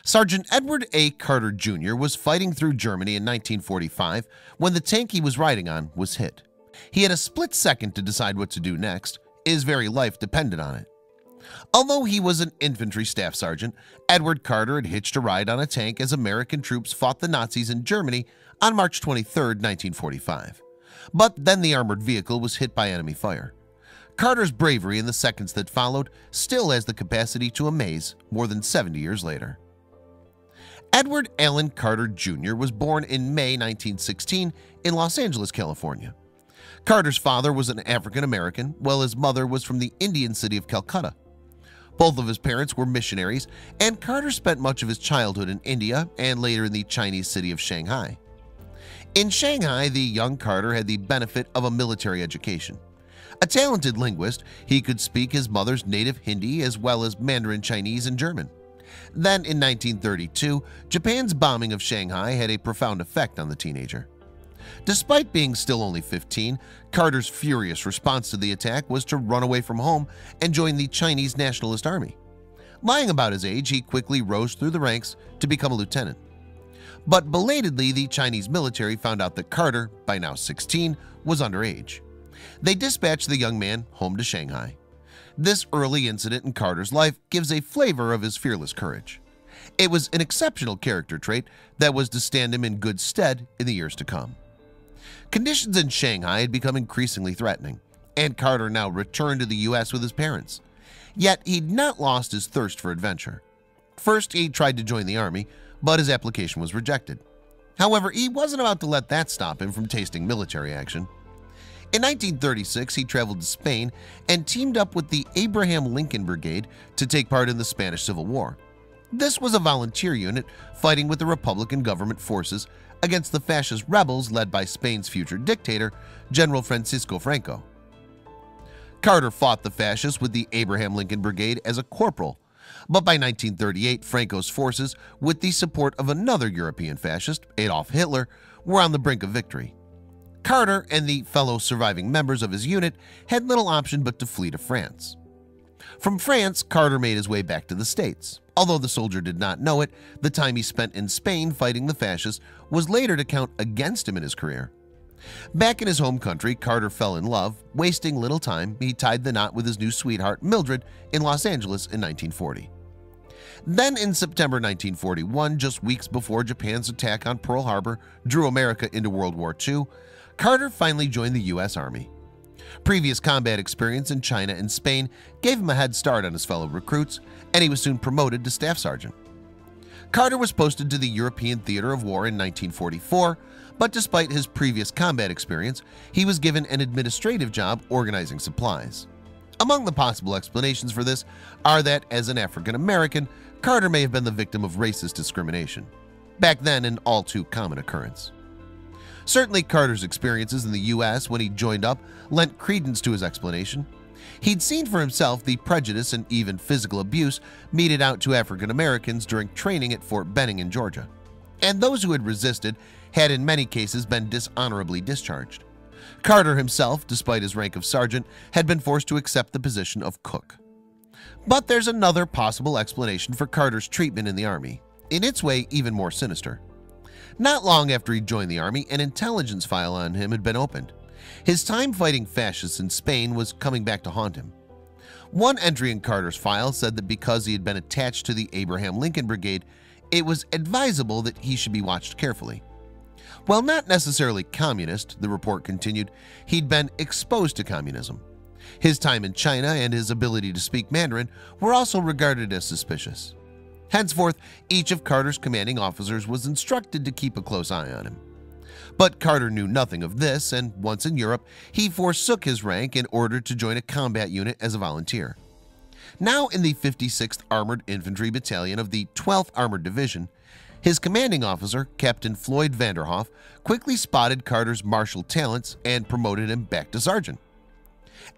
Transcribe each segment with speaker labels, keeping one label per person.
Speaker 1: Sergeant Edward A. Carter Jr. was fighting through Germany in 1945 when the tank he was riding on was hit. He had a split second to decide what to do next. His very life depended on it. Although he was an infantry staff sergeant, Edward Carter had hitched a ride on a tank as American troops fought the Nazis in Germany on March 23, 1945. But then the armored vehicle was hit by enemy fire. Carter's bravery in the seconds that followed still has the capacity to amaze more than 70 years later. Edward Allen Carter Jr. was born in May 1916 in Los Angeles, California. Carter's father was an African American, while his mother was from the Indian city of Calcutta. Both of his parents were missionaries, and Carter spent much of his childhood in India and later in the Chinese city of Shanghai. In Shanghai, the young Carter had the benefit of a military education. A talented linguist, he could speak his mother's native Hindi as well as Mandarin Chinese and German. Then in 1932, Japan's bombing of Shanghai had a profound effect on the teenager. Despite being still only 15, Carter's furious response to the attack was to run away from home and join the Chinese Nationalist Army. Lying about his age, he quickly rose through the ranks to become a lieutenant. But belatedly, the Chinese military found out that Carter, by now 16, was underage. They dispatched the young man home to Shanghai. This early incident in Carter's life gives a flavor of his fearless courage. It was an exceptional character trait that was to stand him in good stead in the years to come. Conditions in Shanghai had become increasingly threatening, and Carter now returned to the U.S. with his parents. Yet he'd not lost his thirst for adventure. First, he tried to join the army, but his application was rejected. However, he wasn't about to let that stop him from tasting military action. In 1936, he traveled to Spain and teamed up with the Abraham Lincoln Brigade to take part in the Spanish Civil War. This was a volunteer unit fighting with the Republican government forces against the fascist rebels led by Spain's future dictator, General Francisco Franco. Carter fought the fascists with the Abraham Lincoln Brigade as a corporal, but by 1938, Franco's forces, with the support of another European fascist, Adolf Hitler, were on the brink of victory. Carter and the fellow surviving members of his unit had little option but to flee to France. From France, Carter made his way back to the States. Although the soldier did not know it, the time he spent in Spain fighting the fascists was later to count against him in his career. Back in his home country, Carter fell in love. Wasting little time, he tied the knot with his new sweetheart, Mildred, in Los Angeles in 1940. Then in September 1941, just weeks before Japan's attack on Pearl Harbor drew America into World War II, Carter finally joined the U.S. Army. Previous combat experience in China and Spain gave him a head start on his fellow recruits, and he was soon promoted to staff sergeant. Carter was posted to the European Theater of War in 1944, but despite his previous combat experience, he was given an administrative job organizing supplies. Among the possible explanations for this are that, as an African American, Carter may have been the victim of racist discrimination, back then an all too common occurrence. Certainly, Carter's experiences in the U.S. when he joined up lent credence to his explanation. He'd seen for himself the prejudice and even physical abuse meted out to African Americans during training at Fort Benning in Georgia, and those who had resisted had in many cases been dishonorably discharged. Carter himself, despite his rank of sergeant, had been forced to accept the position of cook. But there's another possible explanation for Carter's treatment in the Army, in its way even more sinister. Not long after he joined the Army, an intelligence file on him had been opened. His time fighting fascists in Spain was coming back to haunt him. One entry in Carter's file said that because he had been attached to the Abraham Lincoln Brigade, it was advisable that he should be watched carefully. While not necessarily communist, the report continued, he'd been exposed to communism. His time in China and his ability to speak Mandarin were also regarded as suspicious. Henceforth, each of Carter's commanding officers was instructed to keep a close eye on him. But Carter knew nothing of this, and once in Europe, he forsook his rank in order to join a combat unit as a volunteer. Now in the 56th Armored Infantry Battalion of the 12th Armored Division, his commanding officer, Captain Floyd Vanderhoff, quickly spotted Carter's martial talents and promoted him back to sergeant.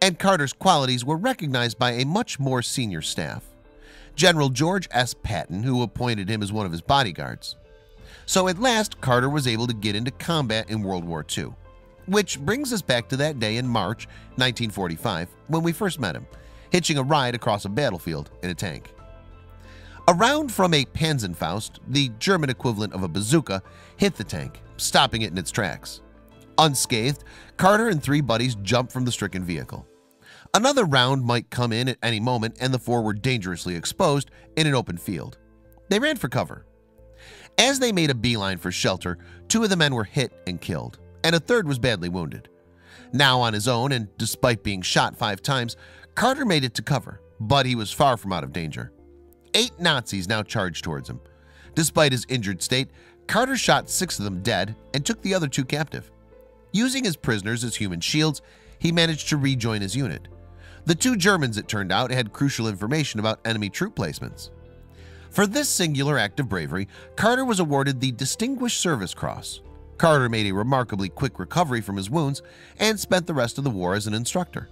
Speaker 1: And Carter's qualities were recognized by a much more senior staff. General George S. Patton, who appointed him as one of his bodyguards. So at last, Carter was able to get into combat in World War II. Which brings us back to that day in March 1945 when we first met him, hitching a ride across a battlefield in a tank. A round from a Panzerfaust, the German equivalent of a bazooka, hit the tank, stopping it in its tracks. Unscathed, Carter and 3 buddies jumped from the stricken vehicle. Another round might come in at any moment, and the 4 were dangerously exposed in an open field. They ran for cover. As they made a beeline for shelter, 2 of the men were hit and killed, and a 3rd was badly wounded. Now on his own, and despite being shot 5 times, Carter made it to cover, but he was far from out of danger. 8 Nazis now charged towards him. Despite his injured state, Carter shot 6 of them dead and took the other 2 captive. Using his prisoners as human shields, he managed to rejoin his unit. The 2 Germans, it turned out, had crucial information about enemy troop placements. For this singular act of bravery, Carter was awarded the Distinguished Service Cross. Carter made a remarkably quick recovery from his wounds and spent the rest of the war as an instructor.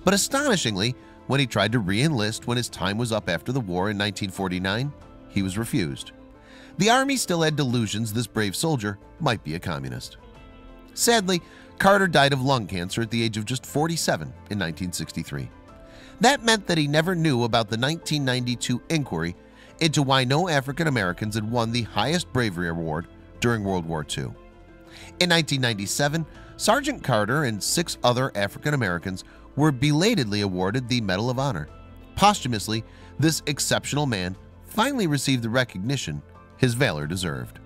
Speaker 1: But astonishingly, when he tried to re-enlist when his time was up after the war in 1949, he was refused. The army still had delusions this brave soldier might be a communist. Sadly, Carter died of lung cancer at the age of just 47 in 1963. That meant that he never knew about the 1992 inquiry into why no African Americans had won the highest bravery award during World War II. In 1997, Sergeant Carter and 6 other African Americans were belatedly awarded the Medal of Honor. Posthumously, this exceptional man finally received the recognition his valor deserved.